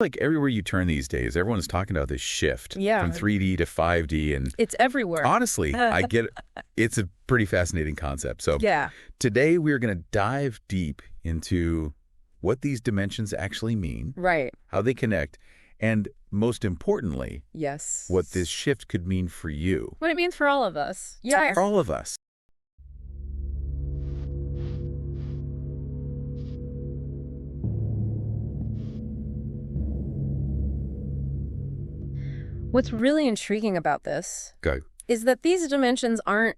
Like everywhere you turn these days, everyone's talking about this shift from 3D to 5D. And it's everywhere. honestly, I get it. It's a pretty fascinating concept. So today we're going to dive deep into what these dimensions actually mean, right? How they connect, and most importantly, yes, what this shift could mean for you. What it means for all of us. Yeah. For all of us. What's really intriguing about this is that these dimensions aren't,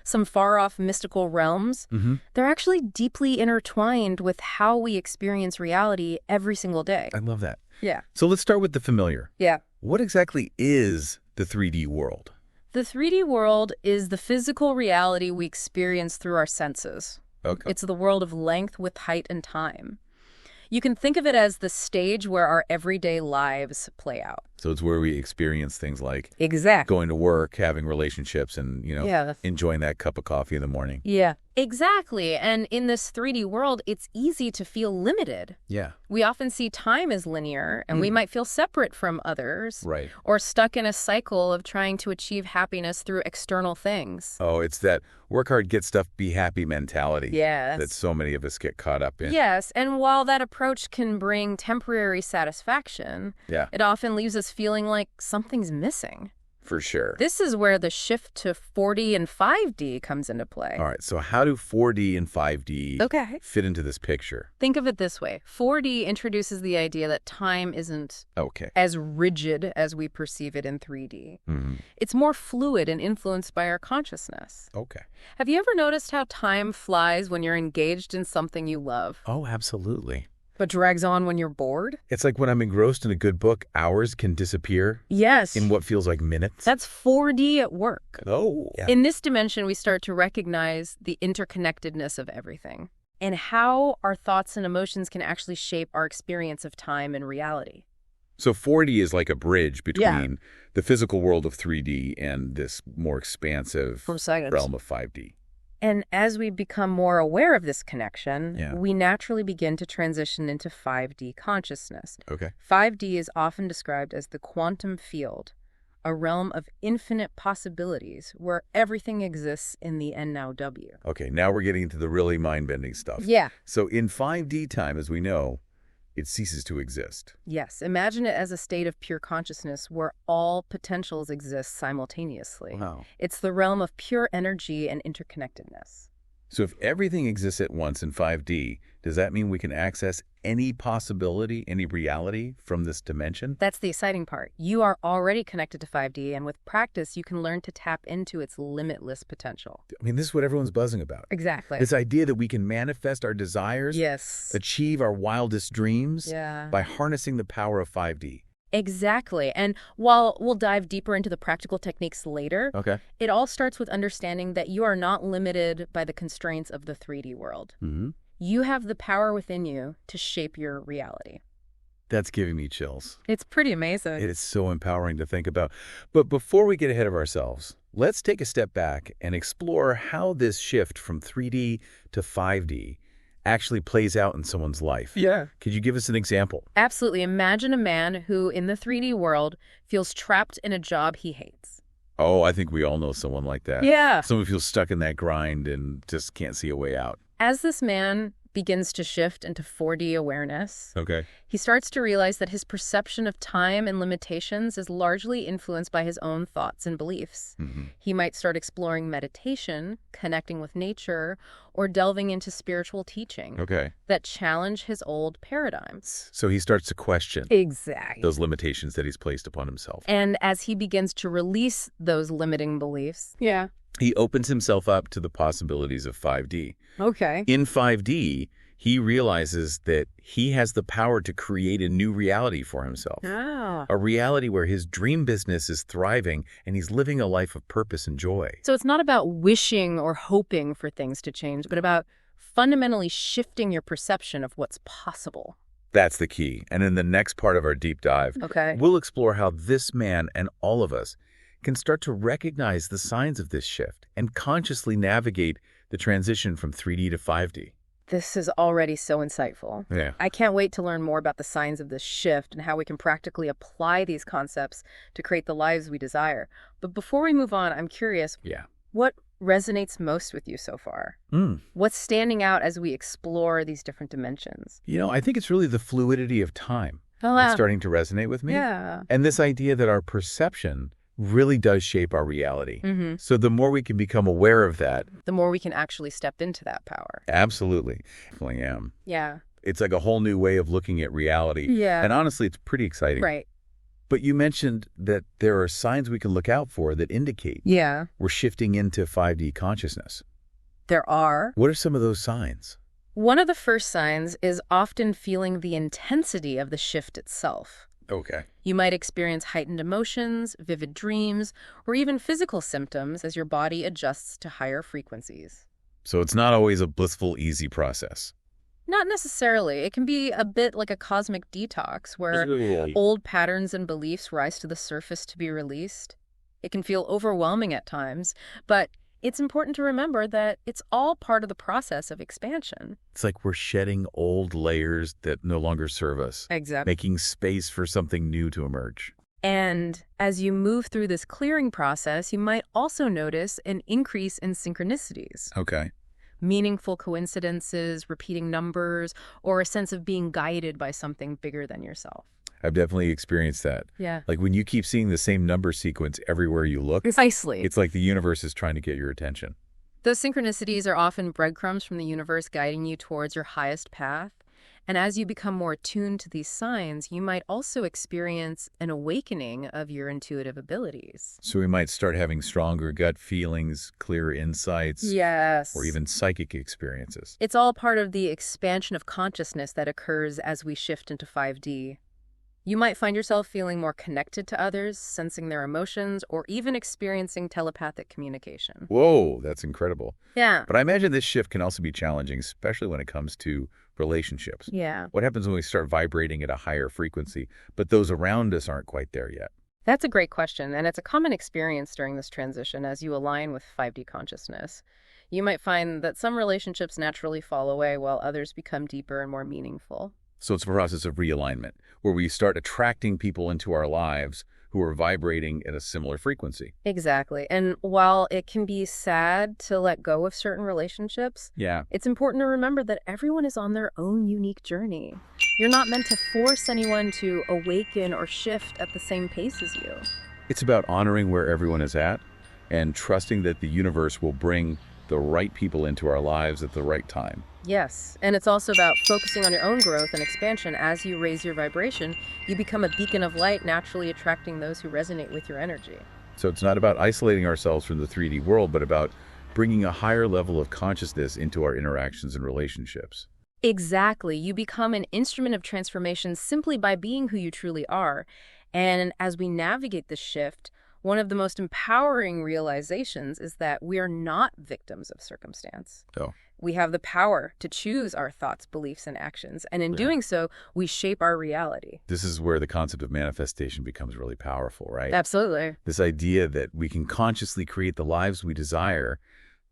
some far-off mystical realms. They're actually deeply intertwined with how we experience reality every single day. I love that. Yeah. So let's start with the familiar. Yeah. What exactly is the 3D world? The 3D world is the physical reality we experience through our senses. Okay. It's the world of length, width, height, and time. You can think of it as the stage where our everyday lives play out. So it's where we experience things like exactly going to work, having relationships, and, enjoying that cup of coffee in the morning. Yeah, exactly. And in this 3D world, it's easy to feel limited. Yeah. We often see time as linear, and we might feel separate from others. Right. Or stuck in a cycle of trying to achieve happiness through external things. Oh, it's that work hard, get stuff, be happy mentality. Yes. That so many of us get caught up in. Yes, and while that approach can bring temporary satisfaction, it often leaves us feeling like something's missing. For sure. This is where the shift to 4D and 5D comes into play. All right, so how do 4D and 5D fit into this picture? Think of it this way. 4D introduces the idea that time isn't as rigid as we perceive it in 3D. It's more fluid and influenced by our consciousness. Okay. Have you ever noticed how time flies when you're engaged in something you love? Oh, absolutely. But drags on when you're bored? It's like when I'm engrossed in a good book, hours can disappear. Yes. In what feels like minutes. That's 4D at work. Oh. Yeah. In this dimension, we start to recognize the interconnectedness of everything and how our thoughts and emotions can actually shape our experience of time and reality. So 4D is like a bridge between the physical world of 3D and this more expansive realm of 5D. And as we become more aware of this connection, we naturally begin to transition into 5D consciousness. Okay. 5D is often described as the quantum field, a realm of infinite possibilities where everything exists in the N now W. Okay, now we're getting into the really mind-bending stuff. Yeah. So in 5D time, as we know, it ceases to exist. Yes. Imagine it as a state of pure consciousness where all potentials exist simultaneously. Wow. It's the realm of pure energy and interconnectedness. So if everything exists at once in 5D, does that mean we can access any possibility, any reality from this dimension? That's the exciting part. You are already connected to 5D, and with practice, you can learn to tap into its limitless potential. I mean, this is what everyone's buzzing about. Exactly. This idea that we can manifest our desires, achieve our wildest dreams by harnessing the power of 5D. Exactly. And while we'll dive deeper into the practical techniques later, it all starts with understanding that you are not limited by the constraints of the 3D world. You have the power within you to shape your reality. That's giving me chills. It's pretty amazing. It is so empowering to think about. But before we get ahead of ourselves, let's take a step back and explore how this shift from 3D to 5D actually plays out in someone's life. Yeah. Could you give us an example? Absolutely. Imagine a man who, in the 3D world, feels trapped in a job he hates. Oh, I think we all know someone like that. Yeah. Someone feels stuck in that grind and just can't see a way out. As this man begins to shift into 4D awareness, okay, he starts to realize that his perception of time and limitations is largely influenced by his own thoughts and beliefs. Mm-hmm. He might start exploring meditation, connecting with nature, or delving into spiritual teaching that challenge his old paradigms. So he starts to question those limitations that he's placed upon himself. And as he begins to release those limiting beliefs, he opens himself up to the possibilities of 5D. Okay. In 5D, he realizes that he has the power to create a new reality for himself. Ah. A reality where his dream business is thriving and he's living a life of purpose and joy. So it's not about wishing or hoping for things to change, but about fundamentally shifting your perception of what's possible. That's the key. And in the next part of our deep dive, we'll explore how this man and all of us can start to recognize the signs of this shift and consciously navigate the transition from 3D to 5D. This is already so insightful. Yeah. I can't wait to learn more about the signs of this shift and how we can practically apply these concepts to create the lives we desire. But before we move on, I'm curious, Yeah. what resonates most with you so far? What's standing out as we explore these different dimensions? I think it's really the fluidity of time Oh, that's wow. starting to resonate with me. Yeah. And this idea that our perception really does shape our reality. So the more we can become aware of that, The more we can actually step into that power. absolutely. I am. Yeah. It's like a whole new way of looking at reality. Yeah. And honestly, it's pretty exciting. Right. But you mentioned that there are signs we can look out for that indicate Yeah. we're shifting into 5D consciousness. There are. What are some of those signs? One of the first signs is often feeling the intensity of the shift itself. Okay. You might experience heightened emotions, vivid dreams, or even physical symptoms as your body adjusts to higher frequencies. So it's not always a blissful, easy process. Not necessarily. It can be a bit like a cosmic detox where old patterns and beliefs rise to the surface to be released. It can feel overwhelming at times, but it's important to remember that it's all part of the process of expansion. It's like we're shedding old layers that no longer serve us. Exactly. Making space for something new to emerge. And as you move through this clearing process, you might also notice an increase in synchronicities. Okay. Meaningful coincidences, repeating numbers, or a sense of being guided by something bigger than yourself. I've definitely experienced that. Yeah. Like when you keep seeing the same number sequence everywhere you look, Precisely. it's like the universe is trying to get your attention. Those synchronicities are often breadcrumbs from the universe guiding you towards your highest path. And as you become more attuned to these signs, you might also experience an awakening of your intuitive abilities. So we might start having stronger gut feelings, clearer insights, Yes. or even psychic experiences. It's all part of the expansion of consciousness that occurs as we shift into 5D. You might find yourself feeling more connected to others, sensing their emotions, or even experiencing telepathic communication. Whoa, that's incredible. Yeah. But I imagine this shift can also be challenging, especially when it comes to relationships. Yeah. What happens when we start vibrating at a higher frequency, but those around us aren't quite there yet? That's a great question, and it's a common experience during this transition as you align with 5D consciousness. You might find that some relationships naturally fall away while others become deeper and more meaningful. So it's a process of realignment, where we start attracting people into our lives who are vibrating at a similar frequency. Exactly. And while it can be sad to let go of certain relationships, Yeah. it's important to remember that everyone is on their own unique journey. You're not meant to force anyone to awaken or shift at the same pace as you. It's about honoring where everyone is at and trusting that the universe will bring the right people into our lives at the right time. Yes, and it's also about focusing on your own growth and expansion. As you raise your vibration, you become a beacon of light, naturally attracting those who resonate with your energy. So it's not about isolating ourselves from the 3D world, but about bringing a higher level of consciousness into our interactions and relationships. Exactly. You become an instrument of transformation simply by being who you truly are. And as we navigate this shift, one of the most empowering realizations is that we are not victims of circumstance. Oh. We have the power to choose our thoughts, beliefs, and actions. And in doing so, we shape our reality. This is where the concept of manifestation becomes really powerful, right? Absolutely. This idea that we can consciously create the lives we desire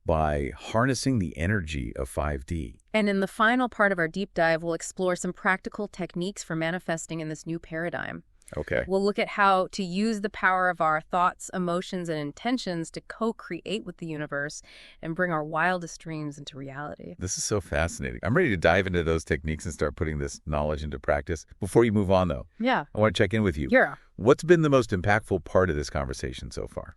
by harnessing the energy of 5D. And in the final part of our deep dive, we'll explore some practical techniques for manifesting in this new paradigm. Okay. We'll look at how to use the power of our thoughts, emotions, and intentions to co-create with the universe and bring our wildest dreams into reality. This is so fascinating. I'm ready to dive into those techniques and start putting this knowledge into practice. Before you move on, though, Yeah. I want to check in with you. Yeah. What's been the most impactful part of this conversation so far?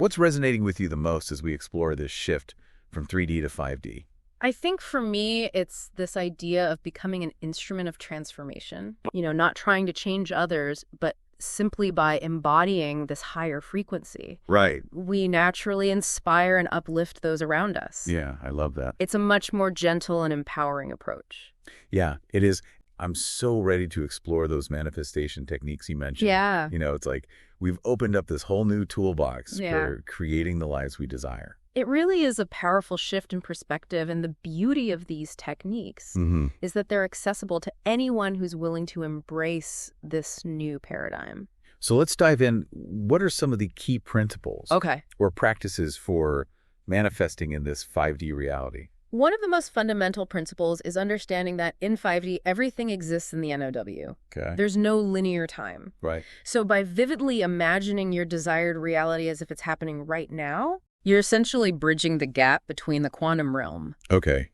What's resonating with you the most as we explore this shift from 3D to 5D? I think for me, it's this idea of becoming an instrument of transformation. Not trying to change others, but simply by embodying this higher frequency. Right. We naturally inspire and uplift those around us. Yeah, I love that. It's a much more gentle and empowering approach. Yeah, it is. I'm so ready to explore those manifestation techniques you mentioned. Yeah. It's like we've opened up this whole new toolbox Yeah. for creating the lives we desire. It really is a powerful shift in perspective, and the beauty of these techniques is that they're accessible to anyone who's willing to embrace this new paradigm. So let's dive in. What are some of the key principles Okay. or practices for manifesting in this 5D reality? One of the most fundamental principles is understanding that in 5D, everything exists in the NOW. Okay. There's no linear time. Right. So by vividly imagining your desired reality as if it's happening right now, you're essentially bridging the gap between the quantum realm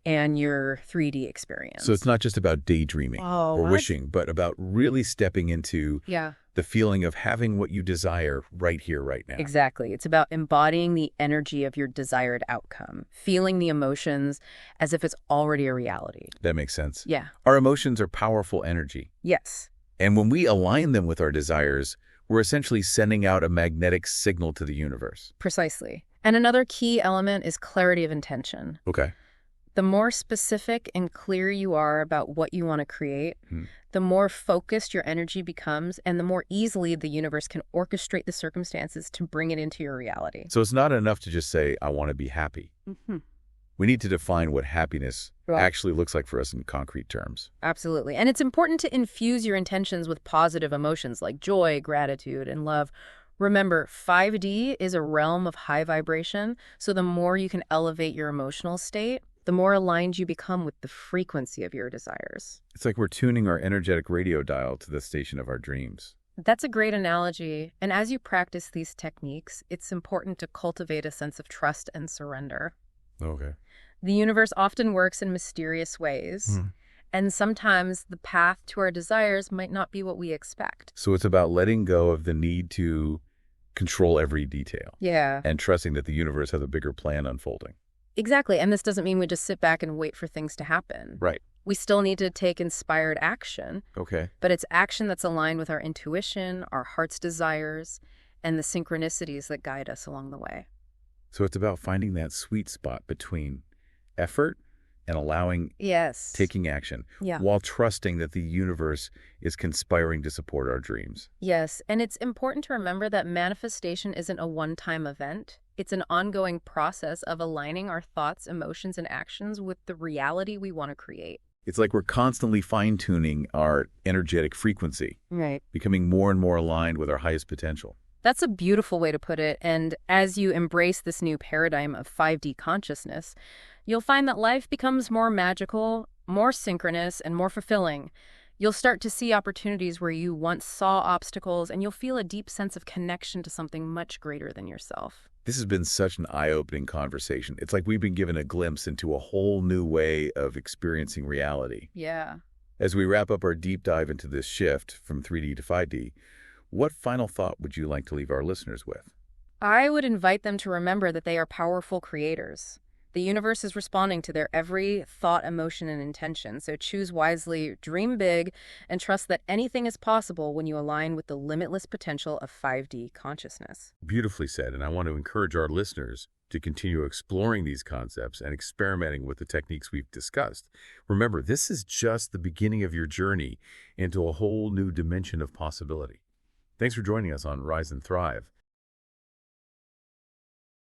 and your 3D experience. So it's not just about daydreaming or wishing, but about really stepping into the feeling of having what you desire right here, right now. Exactly. It's about embodying the energy of your desired outcome, feeling the emotions as if it's already a reality. That makes sense. Yeah. Our emotions are powerful energy. Yes. And when we align them with our desires, we're essentially sending out a magnetic signal to the universe. Precisely. And another key element is clarity of intention. Okay. The more specific and clear you are about what you want to create, the more focused your energy becomes, and the more easily the universe can orchestrate the circumstances to bring it into your reality. So it's not enough to just say, I want to be happy. We need to define what happiness actually looks like for us in concrete terms. Absolutely. And it's important to infuse your intentions with positive emotions like joy, gratitude, and love. Remember, 5D is a realm of high vibration, so the more you can elevate your emotional state, the more aligned you become with the frequency of your desires. It's like we're tuning our energetic radio dial to the station of our dreams. That's a great analogy. And as you practice these techniques, it's important to cultivate a sense of trust and surrender. Okay. The universe often works in mysterious ways, and sometimes the path to our desires might not be what we expect. So it's about letting go of the need to control every detail. Yeah. And trusting that the universe has a bigger plan unfolding. Exactly. And this doesn't mean we just sit back and wait for things to happen. Right. We still need to take inspired action. Okay. But it's action that's aligned with our intuition, our heart's desires, and the synchronicities that guide us along the way. So it's about finding that sweet spot between effort and allowing taking action while trusting that the universe is conspiring to support our dreams. Yes, and it's important to remember that manifestation isn't a one-time event. It's an ongoing process of aligning our thoughts, emotions, and actions with the reality we want to create. It's like we're constantly fine-tuning our energetic frequency, right, becoming more and more aligned with our highest potential. That's a beautiful way to put it, and as you embrace this new paradigm of 5D consciousness, you'll find that life becomes more magical, more synchronous, and more fulfilling. You'll start to see opportunities where you once saw obstacles, and you'll feel a deep sense of connection to something much greater than yourself. This has been such an eye-opening conversation. It's like we've been given a glimpse into a whole new way of experiencing reality. Yeah. As we wrap up our deep dive into this shift from 3D to 5D, what final thought would you like to leave our listeners with? I would invite them to remember that they are powerful creators. The universe is responding to their every thought, emotion, and intention. So choose wisely, dream big, and trust that anything is possible when you align with the limitless potential of 5D consciousness. Beautifully said, and I want to encourage our listeners to continue exploring these concepts and experimenting with the techniques we've discussed. Remember, this is just the beginning of your journey into a whole new dimension of possibility. Thanks for joining us on Rise and Thrive.